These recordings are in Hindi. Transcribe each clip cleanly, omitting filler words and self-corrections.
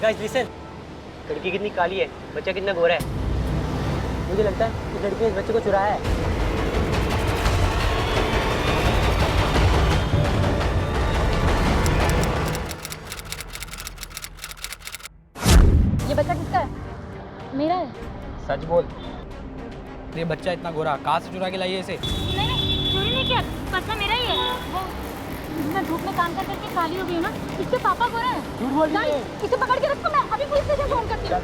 गाइस लिसन, लड़की कितनी काली है, बच्चा कितना गोरा है। मुझे लगता है इस लड़की ने इस बच्चे को चुराया है। ये बच्चा किसका है? मेरा है। सच बोल। ये बच्चा इतना गोरा कहाँ से चुरा के लाई है इसे? नहीं, चोरी नहीं किया, बच्चा मेरा ही है। वो मैं धूप में काम कर करके काली हो गई हूँ ना, इसके पापा गोरे हैं। झूठ बोल रही है। इसे पकड़ के रखो, मैं अभी पुलिस स्टेशन फोन करती हूँ।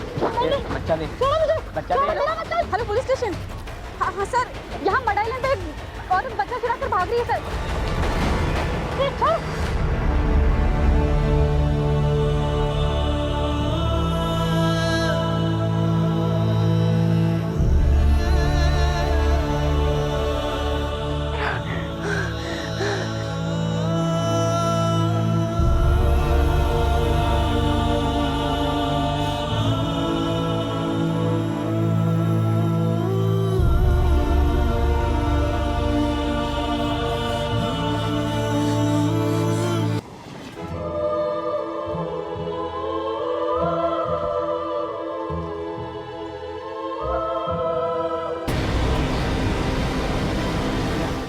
बच्चा दे। छोड़ो मुझे। बच्चा दे। मेरा बच्चा। Hello police station. हाँ सर, यहाँ मड आइलैंड पे एक औरत बच्चा चुरा कर भाग रही है सर। छोड़।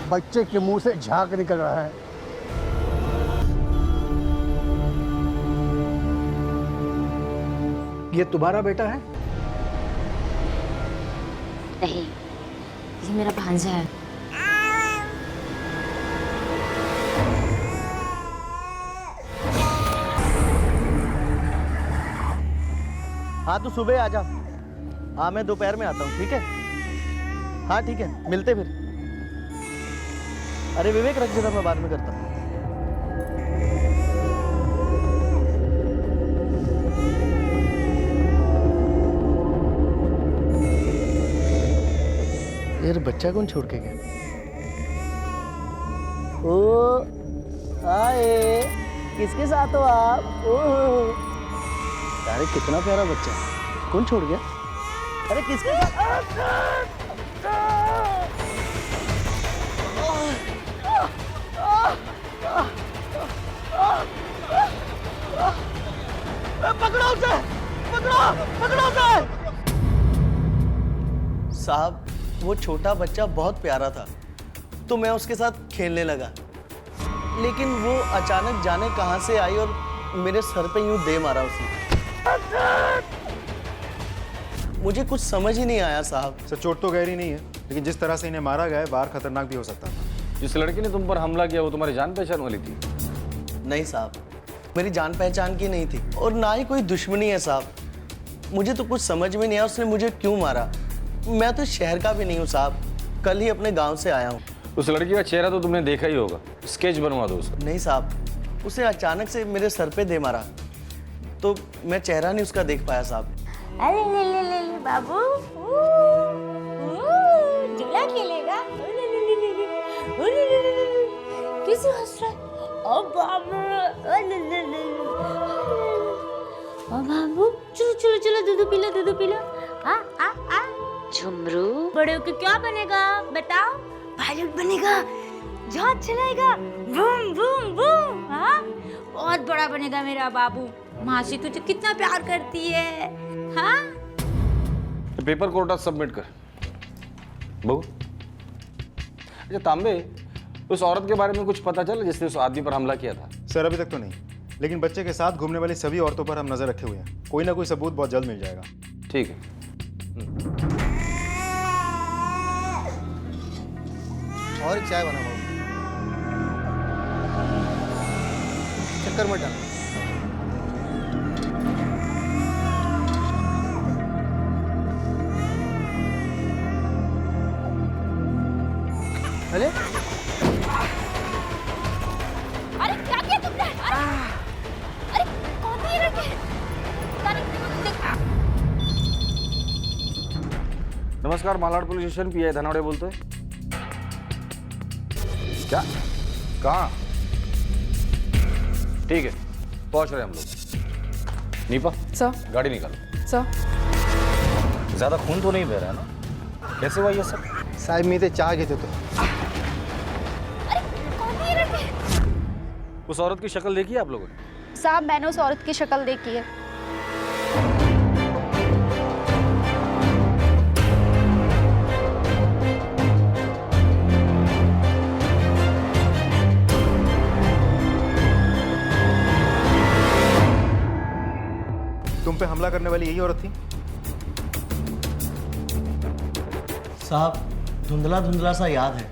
बच्चे के मुंह से झाग निकल रहा है। ये तुम्हारा बेटा है? नहीं, ये मेरा भांजा है। हाँ तो सुबह आ जा। हाँ मैं दोपहर में आता हूँ, ठीक है? हाँ ठीक है, मिलते फिर। अरे विवेक रख जरा, मैं बाद में करता हूँ। यार बच्चा कौन छोड़ के गया? ओ आए, किसके साथ हो आप? ओ अरे कितना प्यारा बच्चा, कौन छोड़ गया? अरे किसके साथ? पकड़ो उसे! पकड़ो उसे! साहब, वो छोटा बच्चा बहुत प्यारा था, तो मैं उसके साथ खेलने लगा, लेकिन वो अचानक जाने कहां से आई और मेरे सर पे यूं दे मारा उसने। मुझे कुछ समझ ही नहीं आया साहब। सर चोट तो गहरी नहीं है, लेकिन जिस तरह से इन्हें मारा गया है बाहर खतरनाक भी हो सकता था। जिस लड़की ने तुम पर हमला किया वो तुम्हारी जान पहचान वाली थी? नहीं साहब, मेरी जान पहचान की नहीं थी और ना ही कोई दुश्मनी है साहब। मुझे तो कुछ समझ में नहीं आया उसने मुझे क्यों मारा। मैं तो शहर का भी नहीं हूँ साहब, कल ही अपने गांव से आया हूँ। उस लड़की का चेहरा तो तुमने देखा ही होगा, स्केच बनवा दो उसका। नहीं साहब, उसे अचानक से मेरे सर पे दे मारा, तो मैं चेहरा नहीं उसका देख पाया साहब। अरे ले बाबू, झूला खेलेगा? कैसे हंस रहा है? ओ बाबू, ओ बाबू, चलो दूध पी लो। आ झुमरू बड़े होके क्या बनेगा बताओ? पायलट बनेगा, जहाज चलाएगा, बूम बूम बूम। हाँ, बहुत बड़ा बनेगा मेरा बाबू। मासी तुझे कितना प्यार करती है। हाँ, पेपर कोर्टा सबमिट कर। बहू, अच्छा तांबे, उस औरत के बारे में कुछ पता चला जिसने उस आदमी पर हमला किया था? सर अभी तक तो नहीं, लेकिन बच्चे के साथ घूमने वाली सभी औरतों पर हम नजर रखे हुए हैं। कोई ना कोई सबूत बहुत जल्द मिल जाएगा। ठीक है। और चाय बना बाबू, चक्कर मत डाल। अरे क्या किया तुमने? अरे कौन थी ये लड़के? नमस्कार, Malad police station, pi Dhanawade बोलते हैं। क्या? कहाँ? ठीक है, पहुंच रहे हैं हम लोग। नीपा सर, गाड़ी निकालो। सर ज्यादा खून तो नहीं बह रहा है ना? कैसे हुआ ये सब? साहब मी ते चाह घेते तो। अरे कौन थी ये लड़के? उस औरत की शक्ल देखी है आप लोगों ने? साहब मैंने उस औरत की शक्ल देखी है। तुम पे हमला करने वाली यही औरत थी? साहब धुंधला धुंधला सा याद है,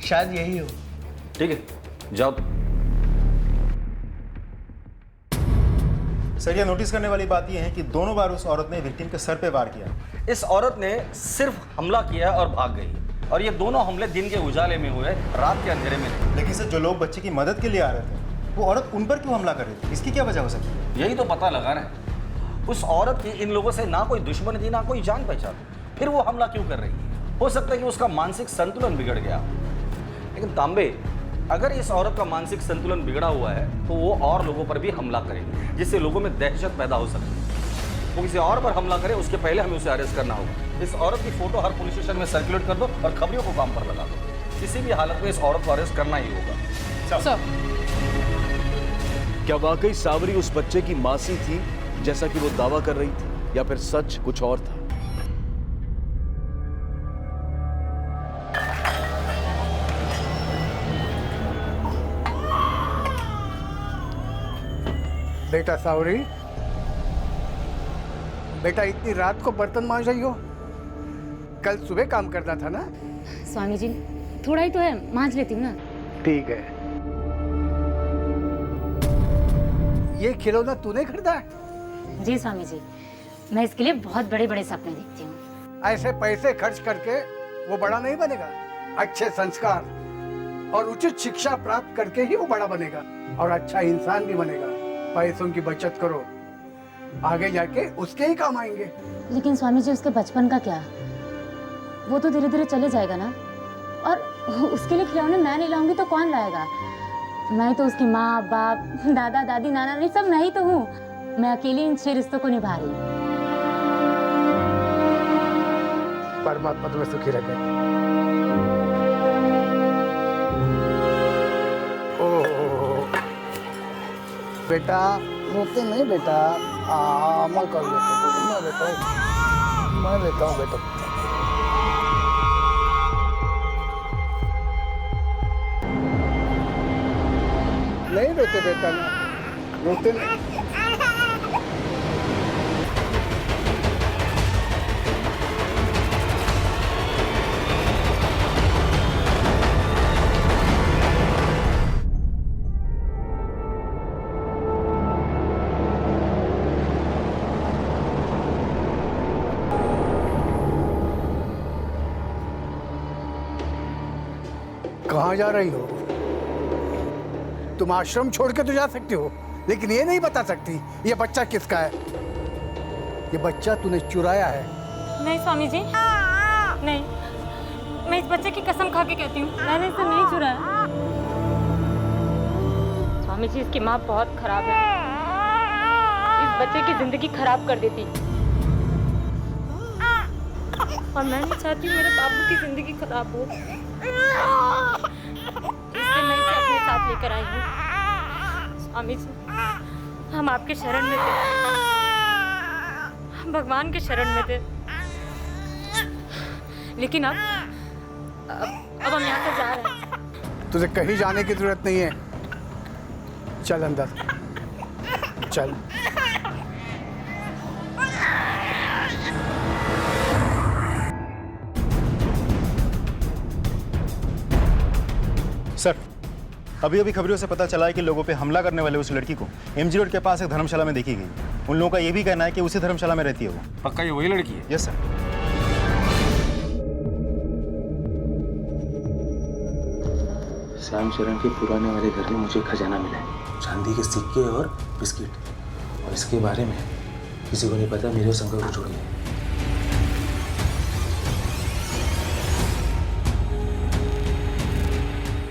शायद यही हो। ठीक है, जाओ। सर, यह नोटिस करने वाली बात यह है कि दोनों बार उस औरत ने विक्टिम के सर पे वार किया। इस औरत ने सिर्फ हमला किया और भाग गई, और ये दोनों हमले दिन के उजाले में हुए, रात के अंधेरे में नहीं। लेकिन सर, जो लोग बच्चे की मदद के लिए आ रहे थे, वो औरत उन पर क्यों हमला कर रही थी? इसकी क्या वजह हो सकती है? यही तो पता लगा रहे हैं। उस औरत की इन लोगों से ना कोई दुश्मनी थी, ना कोई जान पहचान, फिर वो हमला क्यों कर रही है? हो सकता है कि उसका मानसिक संतुलन बिगड़ गया। लेकिन तांबे, अगर इस औरत का मानसिक संतुलन बिगड़ा हुआ है तो वो और लोगों पर भी हमला करेगी, जिससे लोगों में दहशत पैदा हो सकती है। वो किसी और पर हमला करे उसके पहले हमें उसे अरेस्ट करना होगा। इस औरत की फोटो हर पुलिस स्टेशन में सर्कुलेट कर दो और खबरियों को काम पर लगा दो। किसी भी हालत में इस औरत को अरेस्ट करना ही होगा। सर, क्या वाकई सावरी उस बच्चे की मासी थी जैसा कि वो दावा कर रही थी, या फिर सच कुछ और था? बेटा सावरी, बेटा इतनी रात को बर्तन मांज रही हो? कल सुबह काम करना था ना? स्वामी जी, थोड़ा ही तो है, मांज लेती हूँ ना। ठीक है। ये खिलौना तूने खरीदा है? जी स्वामी जी, मैं इसके लिए बहुत बड़े बड़े सपने देखती हूँ। ऐसे पैसे खर्च करके वो बड़ा नहीं बनेगा। अच्छे संस्कार और उचित शिक्षा प्राप्त करके ही वो बड़ा बनेगा और अच्छा इंसान भी बनेगा। पैसों की बचत करो, आगे जाके उसके ही काम आएंगे। लेकिन स्वामी जी, उसके बचपन का क्या? वो तो धीरे धीरे चले जाएगा ना, और उसके लिए खिलौने मैं नहीं लाऊंगी तो कौन लाएगा? मैं तो उसकी माँ बाप, दादा दादी, नाना नानी सब मैं ही तो हूँ। मैं अकेली इन 6 रिश्तों को निभा रही हूँ। परमात्मा तुम्हें सुखी रखे। ओह बेटा, रोते नहीं बेटा। मैं कर लेता हूँ, मैं लेता हूँ बेटा। नहीं रोते बेटा, रोते नहीं। कहाँ जा रही हो? तुम आश्रम छोड़ के तो जा सकती हो, लेकिन ये नहीं बता सकती ये बच्चा किसका है। ये बच्चा तूने चुराया है। नहीं स्वामी जी, नहीं, मैं इस बच्चे की कसम खा के कहती हूँ, मैंने इसे नहीं चुराया। स्वामी जी, इसकी माँ बहुत खराब है, इस बच्चे की जिंदगी खराब कर देती, और मैं नहीं चाहती मेरे बाबू की जिंदगी खराब हो, इसलिए मैं इसे अपने साथ लेकर आई हूँ। स्वामी जी, हम आपके शरण में थे, हम भगवान के शरण में थे, लेकिन अब हम यहाँ से जा रहे हैं। तुझे कहीं जाने की जरूरत नहीं है, चल अंदर चल। सर, अभी अभी खबरों से पता चला है कि लोगों पे हमला करने वाले उस लड़की को एमजी रोड के पास एक धर्मशाला में देखी गई। उन लोगों का ये भी कहना है कि उसी धर्मशाला में रहती है वो। पक्का ये वही लड़की है? Yes sir. श्याम चरण के पुराने वाले घर में मुझे खजाना मिला है, चांदी के सिक्के और बिस्किट, और इसके बारे में किसी को नहीं पता, मेरे और शंकर को छोड़ दिया।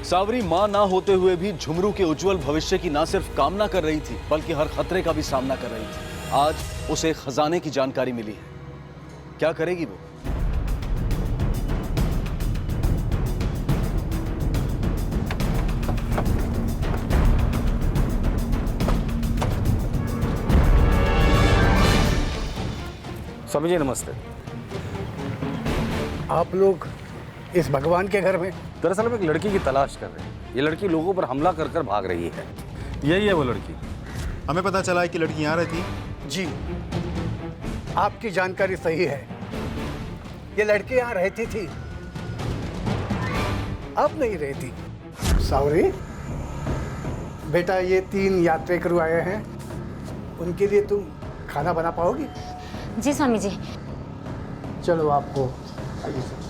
सावरी मां ना होते हुए भी झुमरू के उज्जवल भविष्य की ना सिर्फ कामना कर रही थी, बल्कि हर खतरे का भी सामना कर रही थी। आज उसे खजाने की जानकारी मिली है। क्या करेगी वो? स्वामी जी नमस्ते। आप लोग इस भगवान के घर में? दरअसल हम एक लड़की की तलाश कर रहे हैं। ये लड़की लोगों पर हमला कर कर भाग रही है। यही है वो लड़की। हमें पता चला है कि लड़की यहाँ रहती है। जी, आपकी जानकारी सही है। ये लड़की यहाँ रहती थी, अब नहीं रहती। सावरी बेटा, ये 3 यात्रेकरू आए हैं, उनके लिए तुम खाना बना पाओगी? जी स्वामी जी। चलो आपको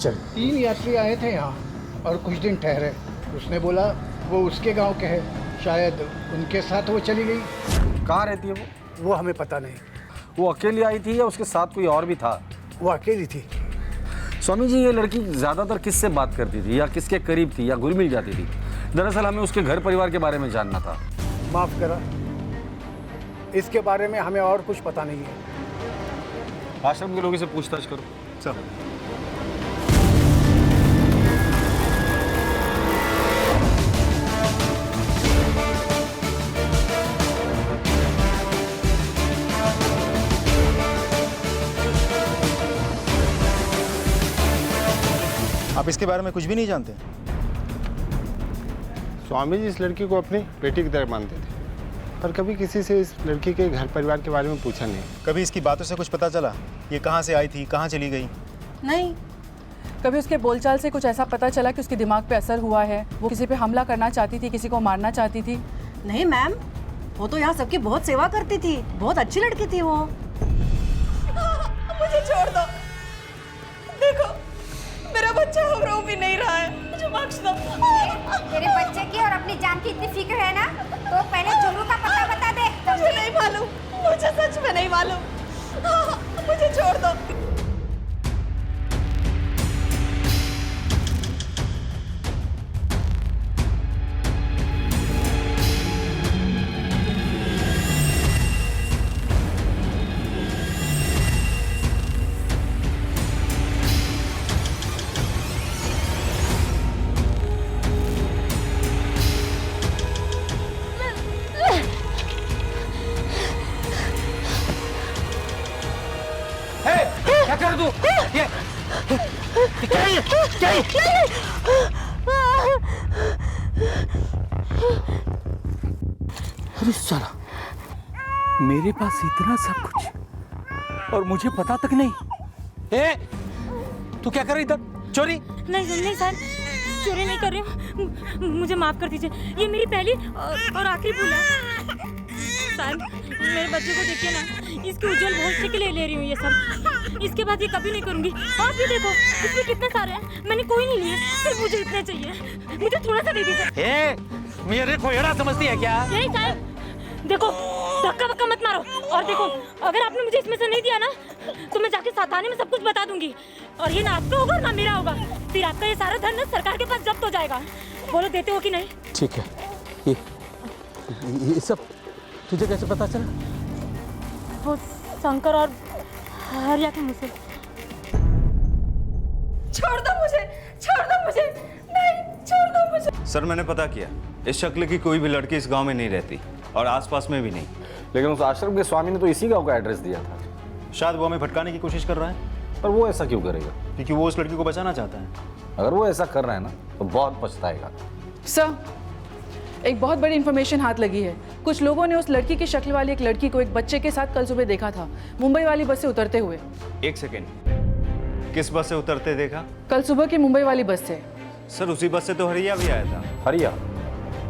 चल। 3 यात्री आए थे यहाँ और कुछ दिन ठहरे। उसने बोला वो उसके गांव के हैं, शायद उनके साथ वो चली गई। कहाँ रहती है वो हमें पता नहीं। वो अकेली आई थी या उसके साथ कोई और भी था? वो अकेली थी। स्वामी जी, ये लड़की ज्यादातर किससे बात करती थी या किसके करीब थी या घुल मिल जाती थी? दरअसल हमें उसके घर परिवार के बारे में जानना था। माफ करा, इसके बारे में हमें और कुछ पता नहीं है। आश्रम के लोगों से पूछताछ करो। चल। आप इसके बारे में कुछ भी नहीं जानते? स्वामी जी इस लड़की को अपनी बेटी की तरह मानते थे, पर कभी किसी से इस लड़की के घर परिवार के बारे में पूछा नहीं। कभी इसकी बातों से कुछ पता चला? ये कहाँ से आई थी, कहाँ चली गई? नहीं। कभी उसके बोलचाल से कुछ ऐसा पता चला कि उसके दिमाग पे असर हुआ है, वो किसी पे हमला करना चाहती थी, किसी को मारना चाहती थी? नहीं मैम, वो तो यहाँ सबकी बहुत सेवा करती थी, बहुत अच्छी लड़की थी वो। मुझे छोड़ दो, देखो मेरा बच्चा रो भी नहीं रहा है, मुझे बख्श दो। तेरे बच्चे की और अपनी जान की इतनी फिक्र है ना, तो पहले झुमरू का पता बता दे। मुझे नहीं मालूम, मुझे सच में नहीं मालूम, मुझे छोड़ दो। क्या कर तू? ये अरे साला, मेरे पास इतना सब कुछ और मुझे पता तक नहीं। तू क्या कर रही इधर? चोरी? नहीं सर, चोरी नहीं कर रही हूँ, मुझे माफ कर दीजिए। ये मेरी पहली और आखिरी भूल है। सर, मेरे बच्चे को देखिए ना, इसके उज्जवल भविष्य के लिए ले रही हूँ ये सब। इसके बाद ये कभी नहीं करूँगी। आप भी देखो, इसमें कितने सारे हैं, मैंने कोई नहीं लिए, सिर्फ मुझे इतने चाहिए। मुझे थोड़ा सा दे दीजिए। मेरे को एड़ा समझती है क्या? नहीं सर, देखो धक्का वक्का मत मारो। और देखो, अगर आपने मुझे इसमें से नहीं दिया ना, तो मैं जाके साताने में सब कुछ बता दूंगी। और ये ना आपका होगा ना मेरा होगा, फिर आपका ये सारा धन ना सरकार के पास जब्त हो जाएगा। बोलो देते हो कि नहीं? ठीक है। ये सब तुझे कैसे पता चला? वो शंकर और हरिया के मुँह से। छोड़ दो मुझे, छोड़ दो मुझे, नहीं छोड़ दो मुझे। सर, मैंने पता किया, इस शक्ल की कोई भी लड़की इस गांव में नहीं रहती और आसपास में भी नहीं। लेकिन उस आश्रम के स्वामी ने तो इसी गांव का एड्रेस दिया था। शायद वो हमें भटकाने की कोशिश कर रहा है। पर वो ऐसा क्यों करेगा? क्योंकि वो उस लड़की को बचाना चाहता है। अगर वो ऐसा कर रहा है ना, तो बहुत पछताएगा। सर, एक बहुत बड़ी इंफॉर्मेशन हाथ लगी है। कुछ लोगों ने उस लड़की की शक्ल वाली एक लड़की को एक बच्चे के साथ कल सुबह देखा था, मुंबई वाली बस से उतरते हुए। एक सेकेंड, किस बस से उतरते देखा? कल सुबह की मुंबई वाली बस से। सर, उसी बस से तो हरिया भी आया था। हरिया?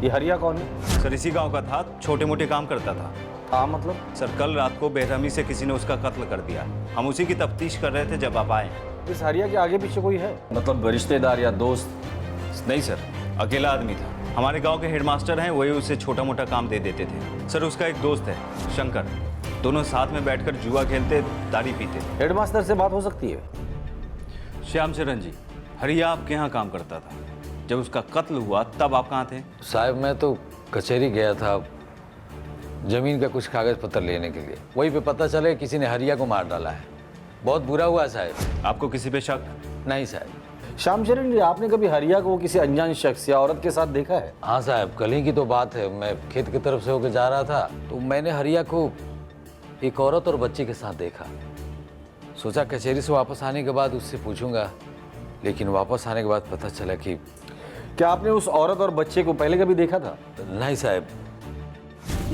ये हरिया कौन है? सर, इसी गांव का था, छोटे मोटे काम करता था। हाँ मतलब? सर, कल रात को बेरहमी से किसी ने उसका कत्ल कर दिया। हम उसी की तफ्तीश कर रहे थे जब आप आए। इस हरिया के आगे पीछे कोई है? मतलब रिश्तेदार या दोस्त? नहीं सर, अकेला आदमी था। हमारे गांव के हेडमास्टर हैं, वही उसे छोटा मोटा काम दे देते थे। सर, उसका एक दोस्त है शंकर, दोनों साथ में बैठकर जुआ खेलते, दारू पीते। हेडमास्टर से बात हो सकती है? श्याम चरण जी, हरिया आपके यहाँ काम करता था। जब उसका कत्ल हुआ तब आप कहाँ थे? साहब, मैं तो कचहरी गया था जमीन का कुछ कागज पत्र लेने के लिए। वहीं पे पता चले किसी ने हरिया को मार डाला है। बहुत बुरा हुआ साहब। आपको किसी पे शक? नहीं साहब। श्यामचरण जी, आपने कभी हरिया को किसी अनजान शख्स या औरत के साथ देखा है? हाँ साहब, कल ही की तो बात है। मैं खेत की तरफ से होकर जा रहा था तो मैंने हरिया को एक औरत और बच्चे के साथ देखा। सोचा कचहरी से वापस आने के बाद उससे पूछूंगा, लेकिन वापस आने के बाद पता चला कि क्या आपने उस औरत और बच्चे को पहले कभी देखा था? नहीं साहब।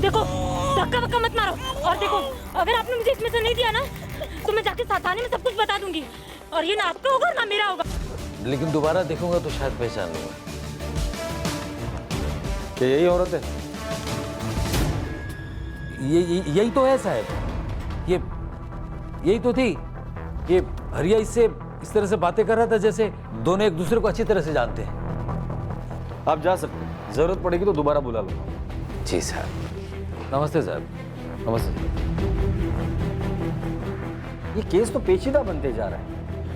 देखो धक्का वक्का मत मारो, और देखो अगर आपने मुझे इसमें से नहीं दिया ना तो मैं जाके थाने में सब कुछ बता दूंगी, और ये ना आपका होगा ना मेरा होगा। लेकिन दोबारा देखूंगा तो शायद पहचान लूंगा। क्या यही औरत है? यही तो है साहब, यही तो थी। ये हरिया इससे इस तरह से बातें कर रहा था जैसे दोनों एक दूसरे को अच्छी तरह से जानते हैं। आप जा सकते हैं, जरूरत पड़ेगी तो दोबारा बुला लो। जी साहब। नमस्ते साहब। नमस्ते। ये केस तो पेचीदा बनते जा रहा है।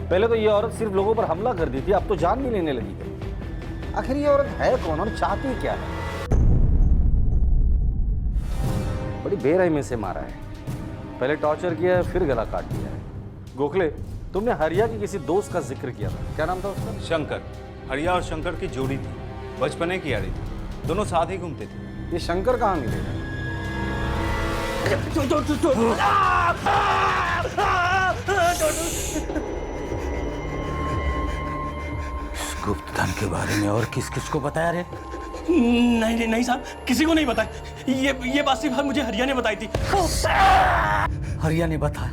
पहले तो ये औरत सिर्फ लोगों पर हमला कर दी थी, अब तो जान भी लेने लगी है। आखिर ये औरत है कौन और चाहती क्या है? बड़ी बेरहमी से मारा है, पहले टॉर्चर किया है फिर गला काट दिया है। गोखले, तुमने हरिया के किसी दोस्त का जिक्र किया था, क्या नाम था उसका? शंकर। हरिया और शंकर की जोड़ी थी, बचपने की यारी थी, दोनों साथ ही घूमते थे। ये शंकर कहाँ मिलेगा? गुप्त धन के बारे में और किस किस को बताया रे? नहीं साहब, किसी को नहीं बताया। ये बात सिर्फ मुझे हरिया ने बताई थी। हरिया ने बताया?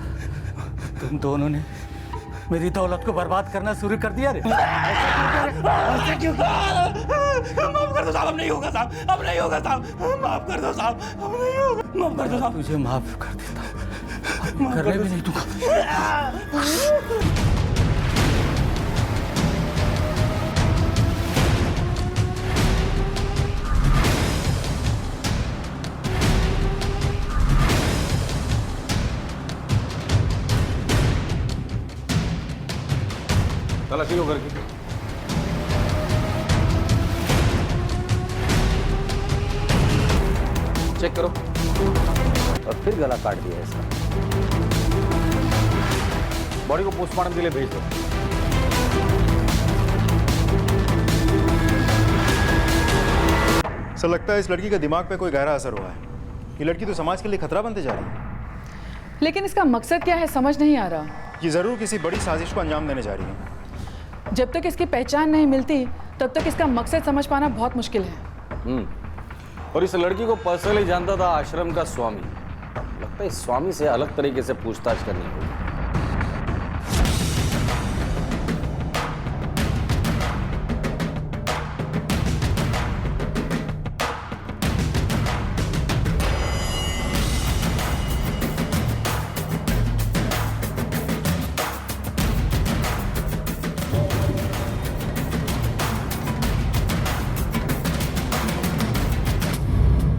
तुम दोनों ने मेरी दौलत को बर्बाद करना शुरू कर दिया रे। ऐसा क्यों? माफ कर दो साहब, अब नहीं होगा साहब, अब नहीं होगा साहब, माफ कर दो साहब, अब नहीं होगा, माफ कर दो साहब। तुझे माफ कर देता हूँ, करने भी नहीं दूंगा। तलाशी लो करके। चेक करो। और फिर गला काट दिया इसका। बॉडी को पोस्टमार्टम के लिए भेज दो। सर लगता है इस लड़की का दिमाग पे कोई गहरा असर हुआ है। ये लड़की तो समाज के लिए खतरा बनते जा रही है। लेकिन इसका मकसद क्या है समझ नहीं आ रहा। ये जरूर किसी बड़ी साजिश को अंजाम देने जा रही है। जब तक इसकी पहचान नहीं मिलती तब तक इसका मकसद समझ पाना बहुत मुश्किल है। और इस लड़की को पर्सनली जानता था आश्रम का स्वामी। लगता है इस स्वामी से अलग तरीके से पूछताछ करनी होगी।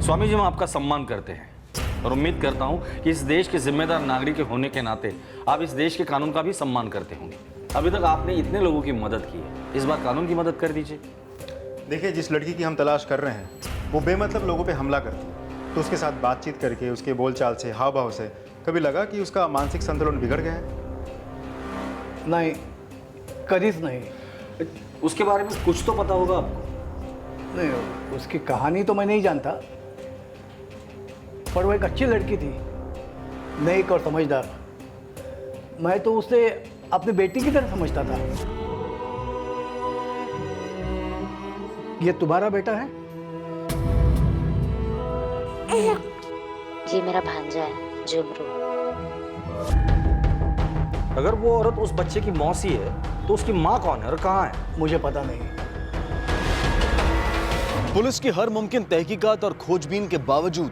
स्वामी जी, हम आपका सम्मान करते हैं और उम्मीद करता हूं कि इस देश के जिम्मेदार नागरिक होने के नाते आप इस देश के कानून का भी सम्मान करते होंगे। अभी तक आपने इतने लोगों की मदद की है, इस बार कानून की मदद कर दीजिए। देखिए, जिस लड़की की हम तलाश कर रहे हैं वो बेमतलब लोगों पे हमला करती है, तो उसके साथ बातचीत करके, उसके बोलचाल से, हाव भाव से कभी लगा कि उसका मानसिक संतुलन बिगड़ गया है? नहीं, करीब नहीं। उसके बारे में कुछ तो पता होगा आपको? नहीं, उसकी कहानी तो मैं नहीं जानता, पर वो एक अच्छी लड़की थी, नेक और समझदार। मैं तो उसे अपनी बेटी की तरह समझता था। ये तुम्हारा बेटा है? जी मेरा भांजा है जुमरू। अगर वो औरत उस बच्चे की मौसी है तो उसकी माँ कौन है और कहाँ है? मुझे पता नहीं। पुलिस की हर मुमकिन तहकीकात और खोजबीन के बावजूद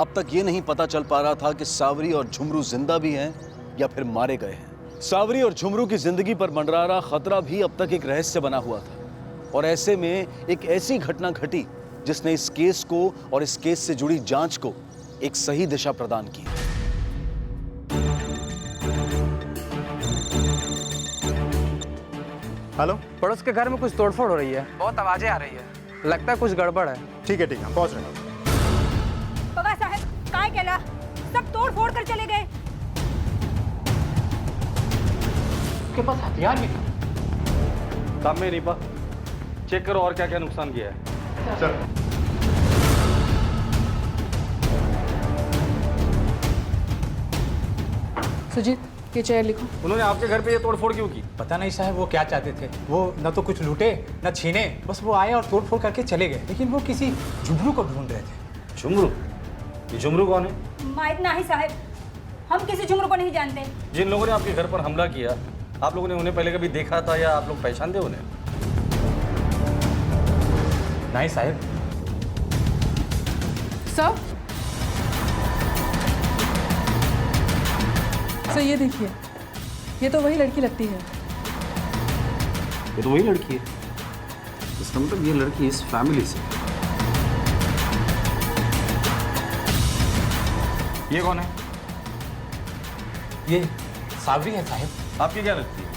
अब तक ये नहीं पता चल पा रहा था कि सावरी और झुमरू जिंदा भी हैं या फिर मारे गए हैं। सावरी और झुमरू की जिंदगी पर मंडरा रहा खतरा भी अब तक एक रहस्य बना हुआ था, और ऐसे में एक ऐसी घटना घटी जिसने इस केस को और इस केस से जुड़ी जांच को एक सही दिशा प्रदान की। हेलो, पड़ोस के घर में कुछ तोड़फोड़ हो रही है, बहुत आवाजें आ रही है, लगता है कुछ गड़बड़ है। ठीक है, हम पहुंच रहे हैं। बाबा साहब, काय केला? सब तोड़ फोड़ कर चले गए। उसके पास हथियार भी था। काम में रीपा, चेक करो और क्या क्या नुकसान किया है। सर, सुजीत, ये चेयर लिखो। उन्होंने आपके घर पे ये तोड़फोड़ क्यों की? पता नहीं साहब वो क्या चाहते थे। वो न तो कुछ लूटे न छीने, बस वो आए और तोड़फोड़ करके चले गए। लेकिन वो किसी झुमरू को ढूंढ रहे थे। झुमरू? ये झुमरू कौन है? माइक नहीं साहब, हम किसी झुमरू को नहीं जानते। जिन लोगों ने आपके घर पर हमला किया, आप लोगों ने उन्हें पहले कभी देखा था या आप लोग पहचानते उन्हें? नहीं साहब। सर ये देखिए, ये तो वही लड़की लगती है। ये तो वही लड़की है। इसका मतलब ये लड़की इस फैमिली से। ये कौन है? ये सावरी है साहब। आपकी क्या लगती है?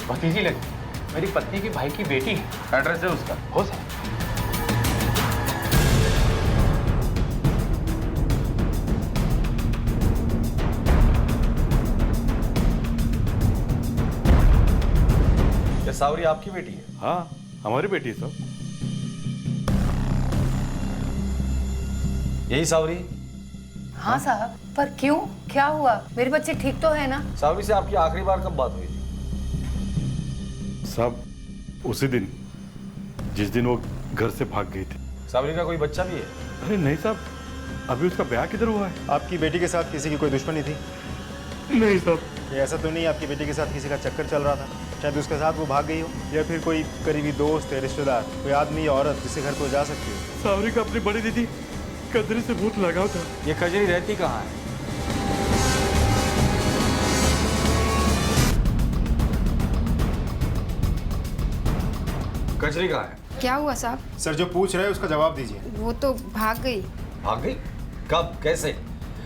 भतीजी लगती है, मेरी पत्नी के भाई की बेटी है। एड्रेस है उसका? हो साहब। सावरी आपकी बेटी है? हाँ, हमारी बेटी है सब। यही सावरी? हाँ साहब, पर क्यों, क्या हुआ? मेरे बच्चे ठीक तो है ना? सावरी से आपकी आखिरी बार कब बात हुई थी? सब उसी दिन, जिस दिन वो घर से भाग गई थी। सावरी का कोई बच्चा भी है? अरे नहीं साहब, अभी उसका ब्याह किधर हुआ है? आपकी बेटी के साथ किसी की कोई दुश्मनी थी? नहीं साहब। ये ऐसा तो नहीं आपकी बेटी के साथ किसी का चक्कर चल रहा था? शायद उसके साथ वो भाग गई हो, या फिर कोई करीबी दोस्त है, रिश्तेदार, कोई आदमी या औरत जिसके घर को जा सकती हो। सावरी का अपनी बड़ी दीदी कजरी से बहुत लगाव था। ये कजरी रहती कहाँ है? कजरी कहाँ है? क्या हुआ साहब? सर जो पूछ रहे हैं उसका जवाब दीजिए। वो तो भाग गई। भाग गई? कब, कैसे?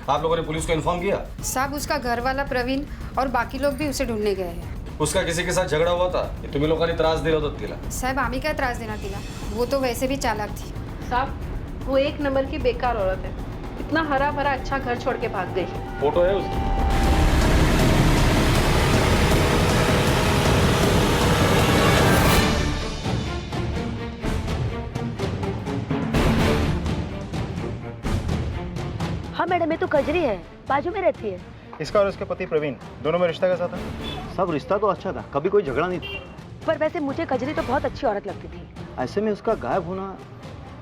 आप लोगों ने पुलिस को इन्फॉर्म किया? साहब उसका घर वाला प्रवीण और बाकी लोग भी उसे ढूंढने गए हैं। उसका किसी के साथ झगड़ा हुआ था? तुम्ही लोकांनी त्रास दिला होता तिला? साहब आम्ही काय त्रास देना तिला, वो तो वैसे भी चालाक थी। साहब वो एक नंबर की बेकार औरत है, इतना हरा भरा अच्छा घर छोड़ के भाग गई। फोटो है उसकी? हाँ मैडम, ये तो कजरी है, बाजू में रहती है। इसका और उसके पति प्रवीण दोनों में रिश्ता कैसा था? सब रिश्ता तो अच्छा था, कभी कोई झगड़ा नहीं था। पर वैसे मुझे कजरी तो बहुत अच्छी औरत लगती थी। ऐसे में उसका गायब होना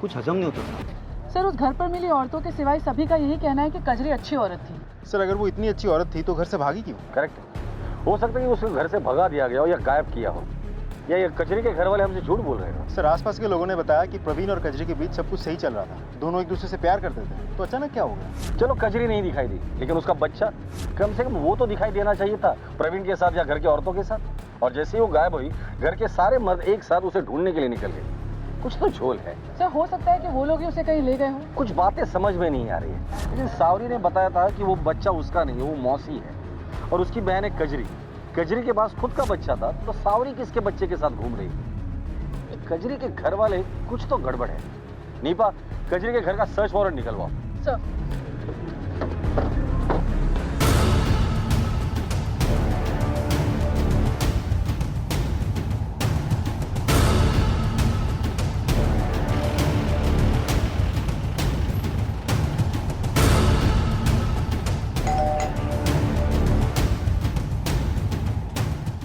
कुछ हजम नहीं होता था। सर उस घर पर मिली औरतों के सिवाय सभी का यही कहना है कि कजरी अच्छी औरत थी। सर अगर वो इतनी अच्छी औरत थी तो घर से भागी क्यों? करेक्ट। हो सकता है कि उसे घर से भगा दिया गया हो या गायब किया हो, या ये कजरी के घर वाले हमसे झूठ बोल रहे हो। सर आसपास के लोगों ने बताया कि प्रवीण और कजरी के बीच सब कुछ सही चल रहा था, दोनों एक दूसरे से प्यार करते थे, तो अचानक क्या हो गया? चलो कजरी नहीं दिखाई दी, लेकिन उसका बच्चा कम से कम वो तो दिखाई देना चाहिए था, प्रवीण के साथ या घर की औरतों के साथ। और जैसे ही वो गायब हुई, घर के सारे मर्द एक साथ उसे ढूंढने के लिए निकल गए। कुछ तो झोल है। सर हो सकता है कि वो लोग ही उसे कहीं ले गए हों। कुछ बातें समझ में नहीं आ रही है, लेकिन सावरी ने बताया था कि वो बच्चा उसका नहीं है, वो मौसी है, और उसकी बहन है कजरी। कजरी के पास खुद का बच्चा था, तो सावरी किसके बच्चे के साथ घूम रही है? कजरी के घर वाले कुछ तो गड़बड़ है। नीपा, कजरी के घर का सर्च वारंट निकलवाओ। सर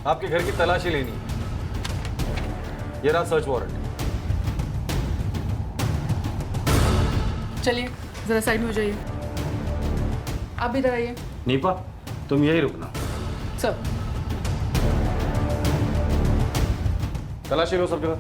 आपके घर की तलाशी लेनी है। ये रहा सर्च वारंट। चलिए जरा साइड में हो जाइए। आप भी इधर आइए। नीपा, तुम यही रुकना। सर तलाशी लो सब जगह।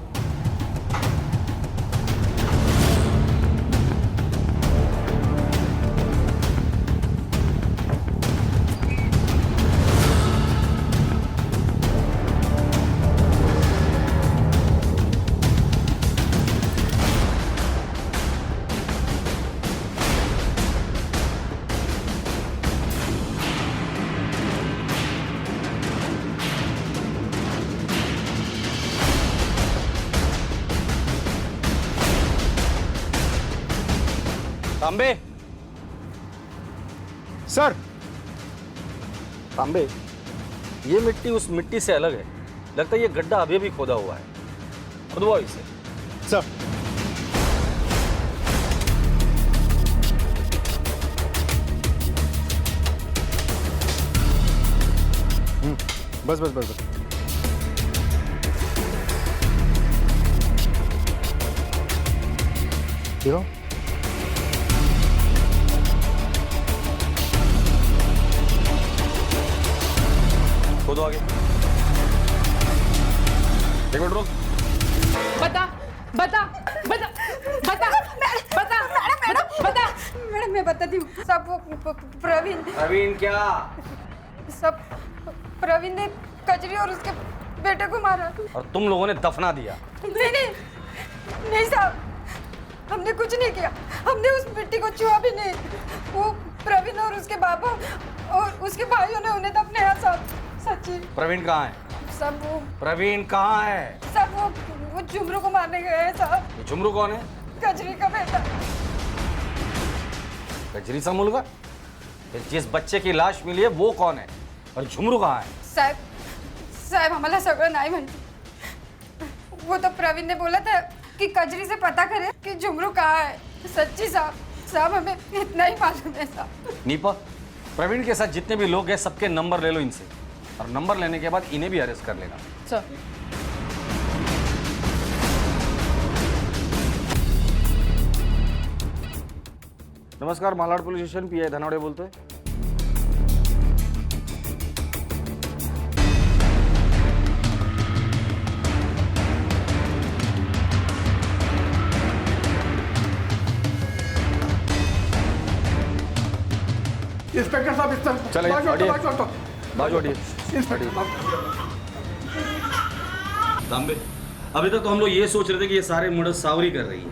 तांबे, सर। तांबे, ये मिट्टी उस मिट्टी से अलग है। लगता है ये गड्ढा अभी भी खोदा हुआ है। खुदवाओ इसे। सर। बस बस बस बस। ठीक हो? खुद आगे। एक मिनट रुक। बता बता बता बता बता बता। मैडम मैं बताती हूँ सब वो प्रवीण प्रवीण क्या? सब प्रवीण ने कजरी और उसके बेटे को मारा। और तुम लोगों ने दफना दिया? नहीं साहब, हमने कुछ नहीं किया। हमने उस मिट्टी को छुआ भी नहीं। वो प्रवीण और उसके बाबा और उसके भाइयों ने उन्हें दफनाया साहब। सच्ची। प्रवीण कहाँ है? सब वो प्रवीण कहाँ है? सब वो झुमरू को मारने गए हैं साहब। ये झुमरू कौन है? कजरी का बेटा। कजरी सा मुलगा? फिर जिस बच्चे की लाश मिली है वो कौन है और झुमरू कहाँ है? साहब हमारा सगळं नाही म्हणते। वो तो प्रवीण ने बोला था कि कजरी से पता करे कि झुमरू कहाँ है। सच्ची साहब हमें इतना ही मालूम है साहब। नीपा, प्रवीण के साथ जितने भी लोग हैं सबके नंबर ले लो इनसे, और नंबर लेने के बाद इन्हें भी अरेस्ट कर लेना। सर। नमस्कार, Malad police station, pi Dhanawade बोलते हैं। इंस्पेक्टर साहब इस तरफ चलिए, हटिए। बाजू हटिए। तांबे, अभी तक तो हम लोग ये सोच रहे थे कि ये सारे मर्डर सावरी कर रही है,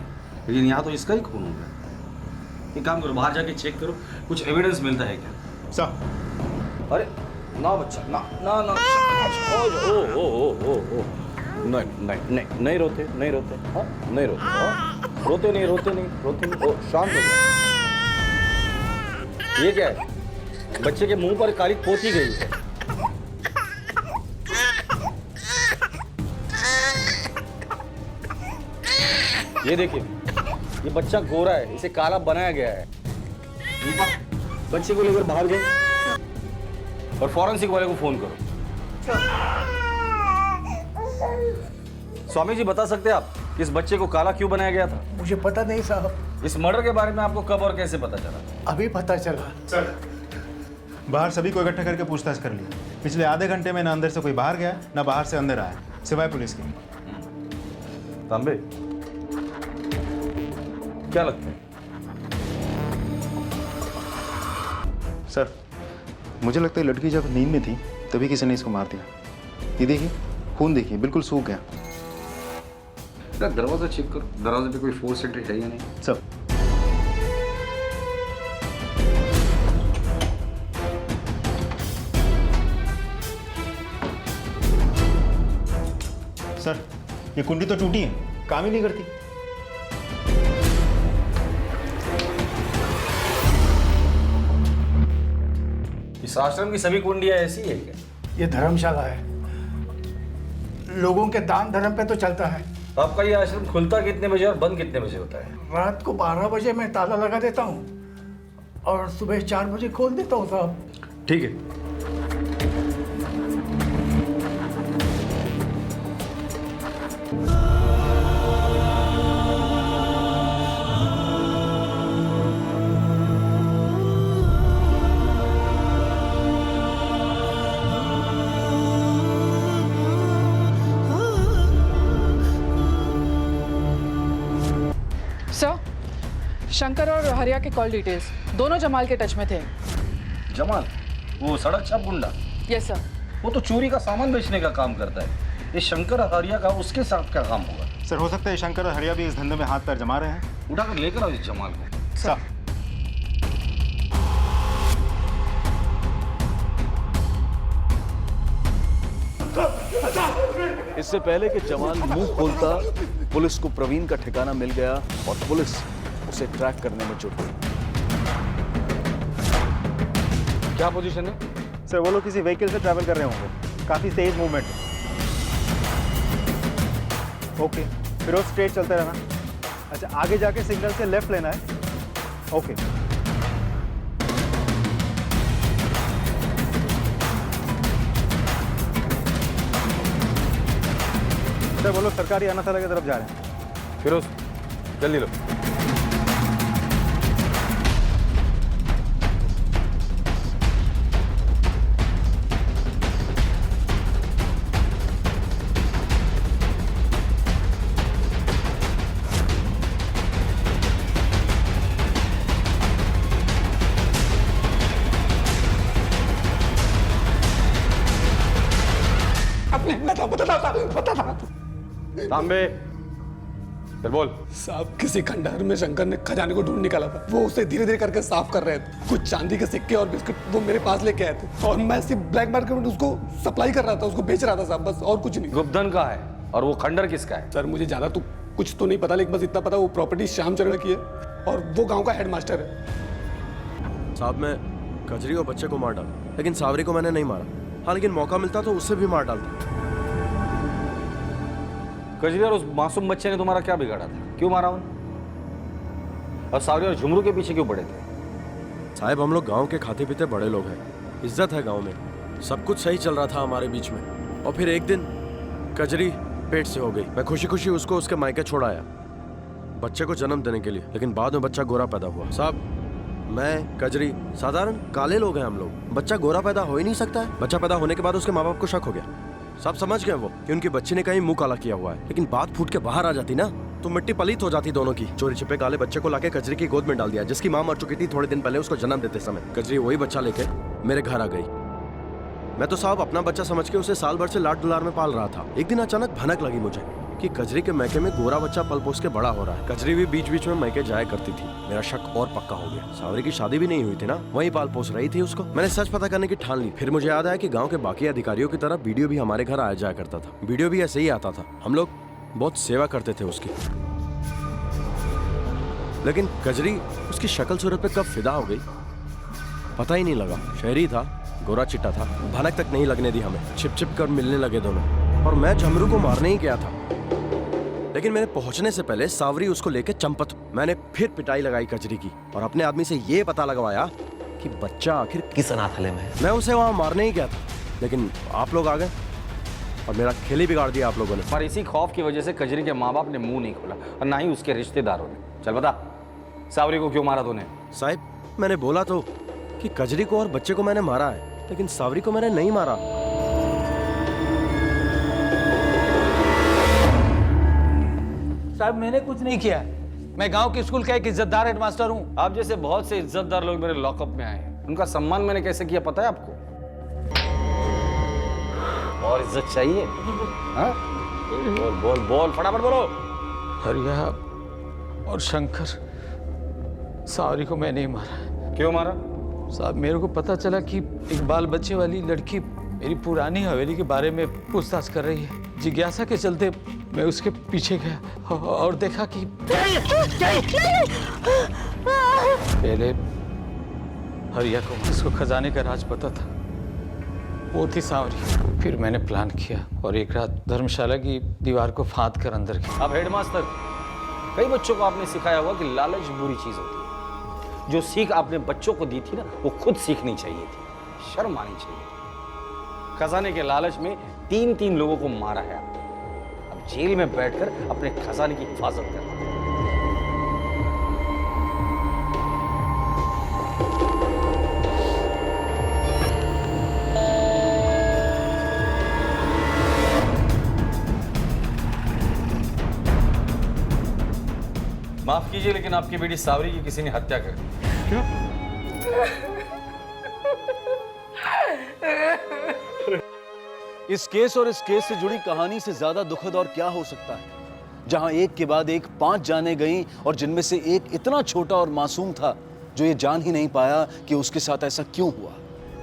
लेकिन यहाँ तो इसका ही खून हो गया। एक काम करो, बाहर जाके चेक करो, कुछ एविडेंस मिलता है क्या? साहब। अरे ना बच्चा, ना ना ना। ओ नहीं रोते, नहीं रोते, हाँ नहीं रोते, हाँ रोते नहीं, ओ शांत हो जाओ। ये क्या है? बच्चे के मुंह पर काली पोती गई है। ये देखिए, ये बच्चा गोरा है, इसे काला बनाया गया है। बच्चे को लेकर बाहर जाओ और फॉरेंसिक वाले को फोन करो। स्वामी जी बता सकते हैं आप कि इस बच्चे को काला क्यों बनाया गया था? मुझे पता नहीं साहब। इस मर्डर के बारे में आपको कब और कैसे पता चला? अभी पता चला। सर, बाहर सभी को इकट्ठा करके पूछताछ कर लिया। पिछले आधे घंटे में ना अंदर से कोई बाहर गया, ना बाहर से अंदर आया, सिवाय पुलिस के। तांबे, क्या लगता है? सर, मुझे लगता है लड़की जब नींद में थी तभी किसी ने इसको मार दिया। ये देखिए, खून देखिए, बिल्कुल सूख गया। दरवाजा चेक करो, दरवाजे पे कोई फोर्स एंट्री है या नहीं? सब सर, ये कुंडी तो टूटी है, काम ही नहीं करती। इस आश्रम की सभी कुंडियां ऐसी है क्या? ये धर्मशाला है, लोगों के दान धर्म पे तो चलता है। तो आपका ये आश्रम खुलता कितने बजे और बंद कितने बजे होता है? रात को 12 बजे मैं ताला लगा देता हूँ और सुबह 4 बजे खोल देता हूँ साहब। ठीक है। सर, शंकर और हरिया के कॉल डिटेल्स दोनों जमाल के टच में थे। जमाल, वो सड़क छाप गुंडा? Yes sir. वो तो चोरी का सामान बेचने का काम करता है। ये शंकर हरिया का उसके साथ क्या काम होगा? सर, हो सकता है शंकर और हरिया भी इस धंधे में हाथ पैर जमा रहे हैं। उठाकर लेकर आओ इस जमाल को। सर। इससे पहले कि जमाल मुंह खोलता, पुलिस को प्रवीण का ठिकाना मिल गया और पुलिस उसे ट्रैक करने में जुट गई। क्या पोजीशन है? सर, वो लोग किसी व्हीकल से ट्रैवल कर रहे होंगे, काफी तेज मूवमेंट है। ओके, फिर वो स्ट्रेट चलते रहना। अच्छा, आगे जाके सिग्नल से लेफ्ट लेना है। ओके। अरे वो लोग सरकारी अनाथालय की तरफ जा रहे हैं। फिरोज जल्दी लो। पता था। तांबे चल बोल। साहब किसी खंडहर में शंकर ने खजाने को ढूंढ निकाला था। वो उसे धीरे धीरे करके साफ कर रहे थे। कुछ चांदी के सिक्के और बिस्कुट वो मेरे पास लेके आए थे और मैं सिर्फ ब्लैक मार्केट में उसको सप्लाई कर रहा था, उसको बेच रहा था साहब, बस और कुछ नहीं। गुप्तधन का है और वो खंडहर किसका है? सर मुझे ज्यादा तो कुछ तो नहीं पता, लेकिन बस इतना पता वो प्रॉपर्टी श्यामचरण की है और वो गाँव का हेडमास्टर है। साहब मैं कजरी और बच्चे को मार डाला, लेकिन सावरी को मैंने नहीं मारा। हाँ लेकिन मौका मिलता तो उससे भी मार डालता। कजरी और उस मासूम बच्चे ने तुम्हारा क्या बिगाड़ा था? क्यों मारा उन्हें? और सावरी और झुमरू के पीछे क्यों पड़े थे? साहब हम लोग गांव के खाते पीते बड़े लोग हैं, इज्जत है गांव में, सब कुछ सही चल रहा था हमारे बीच में। और फिर एक दिन कजरी पेट से हो गई। मैं खुशी खुशी उसको उसके मायके छोड़ आया बच्चे को जन्म देने के लिए, लेकिन बाद में बच्चा गोरा पैदा हुआ। साहब मैं कजरी साधारण काले लोग हैं हम लोग, बच्चा गोरा पैदा हो ही नहीं सकता है। बच्चा पैदा होने के बाद उसके माँ बाप को शक हो गया। सब समझ गए वो कि उनकी बच्ची ने कहीं मुंह काला किया हुआ है, लेकिन बात फूट के बाहर आ जाती ना तो मिट्टी पलीत हो जाती दोनों की। चोरी छिपे काले बच्चे को लाके कजरी की गोद में डाल दिया, जिसकी मां मर चुकी थी थोड़े दिन पहले उसको जन्म देते समय। कजरी वही बच्चा लेके मेरे घर आ गई। मैं तो साहब अपना बच्चा समझ के उसे साल भर से लाड दुलार में पाल रहा था। एक दिन अचानक भनक लगी मुझे कि कजरी के मैके में गोरा बच्चा पल पोस के बड़ा हो रहा है। कजरी भी बीच बीच में मैके जाया करती थी। मेरा शक और पक्का हो गया। सावरी की शादी भी नहीं हुई थी ना, वहीं पाल पोस रही थी उसको। मैंने सच पता करने की ठान ली। फिर मुझे याद आया कि गांव के बाकी अधिकारियों की तरह वीडियो भी हमारे घर आया जाया करता था। वीडियो भी ऐसे ही आता था। हम लोग बहुत सेवा करते थे उसकी। लेकिन कजरी उसकी शक्ल सूरत पे कब फिदा हो गई पता ही नहीं लगा। शहरी था, गोरा चिट्टा था, भनक तक नहीं लगने दी हमें। छिप छिप कर मिलने लगे दोनों और मैं झमरू को मारने ही गया था, लेकिन मेरे पहुंचने से पहले सावरी उसको लेके चंपत। मैंने फिर पिटाई लगाई कजरी की और अपने आदमी से ये पता लगवाया कि बच्चा आखिर किस अनाथालय में है। मैं उसे वहां मारने ही गया था, लेकिन आप लोग आ गए और मेरा खेल ही बिगाड़ दिया आप लोगों ने। पर इसी खौफ की वजह से कजरी के माँ बाप ने मुंह नहीं खोला और ना ही उसके रिश्तेदारों ने। चल बता, सावरी को क्यों मारा तूने? साहब मैंने बोला तो कि कजरी को और बच्चे को मैंने मारा है, लेकिन सावरी को मैंने नहीं मारा। साहब मैंने कुछ नहीं किया, मैं गांव के स्कूल का एक इज्जतदार हेडमास्टर हूं। आप जैसे बहुत से इज्जतदार लोग मेरे लॉकअप में आए हैं, उनका सम्मान मैंने कैसे किया पता है आपको? और इज्जत चाहिए? हाँ? बोल बोल बोल, फटाफट बोलो। हरिया और शंकर, सावरी को मैं नहीं मारा। क्यों मारा? साहब मेरे को पता चला कि एक बाल बच्चे वाली लड़की मेरी पुरानी हवेली के बारे में पूछताछ कर रही है। जिज्ञासा के चलते मैं उसके पीछे गया और देखा कि पहले हरिया को उसको खजाने का राज पता था, वो थी सावरी। फिर मैंने प्लान किया और एक रात धर्मशाला की दीवार को फांद कर अंदर गया। अब हेडमास्टर, कई बच्चों को आपने सिखाया हुआ कि लालच बुरी चीज होती है। जो सीख आपने बच्चों को दी थी ना, वो खुद सीखनी चाहिए थी, शर्म आनी चाहिए थी। खजाने के लालच में 3 लोगों को मारा है आपने। अब जेल में बैठकर अपने खजाने की हिफाजत करना। माफ कीजिए, लेकिन आपकी बेटी सावरी की किसी ने हत्या कर दी। क्या? इस केस और इस केस से जुड़ी कहानी से ज्यादा दुखद और क्या हो सकता है, जहां एक के बाद एक 5 जाने गईं और जिनमें से एक इतना छोटा और मासूम था जो ये जान ही नहीं पाया कि उसके साथ ऐसा क्यों हुआ।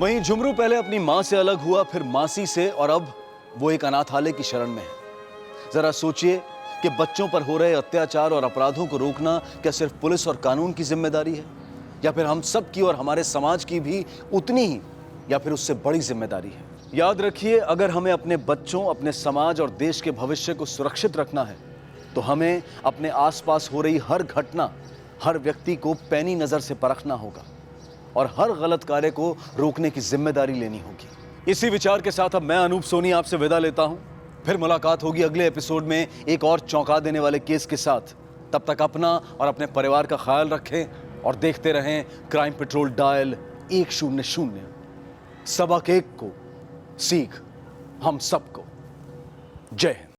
वहीं झुमरू पहले अपनी मां से अलग हुआ, फिर मासी से, और अब वो एक अनाथालय की शरण में है। जरा सोचिए कि बच्चों पर हो रहे अत्याचार और अपराधों को रोकना क्या सिर्फ पुलिस और कानून की जिम्मेदारी है, या फिर हम सब की और हमारे समाज की भी उतनी ही या फिर उससे बड़ी जिम्मेदारी है। याद रखिए, अगर हमें अपने बच्चों, अपने समाज और देश के भविष्य को सुरक्षित रखना है तो हमें अपने आसपास हो रही हर घटना, हर व्यक्ति को पैनी नजर से परखना होगा और हर गलत कार्य को रोकने की जिम्मेदारी लेनी होगी। इसी विचार के साथ अब मैं अनूप सोनी आपसे विदा लेता हूं। फिर मुलाकात होगी अगले एपिसोड में एक और चौंका देने वाले केस के साथ। तब तक अपना और अपने परिवार का ख्याल रखें और देखते रहें क्राइम पेट्रोल डायल 100। सबक एक को सीख हम सबको। जय हिंद।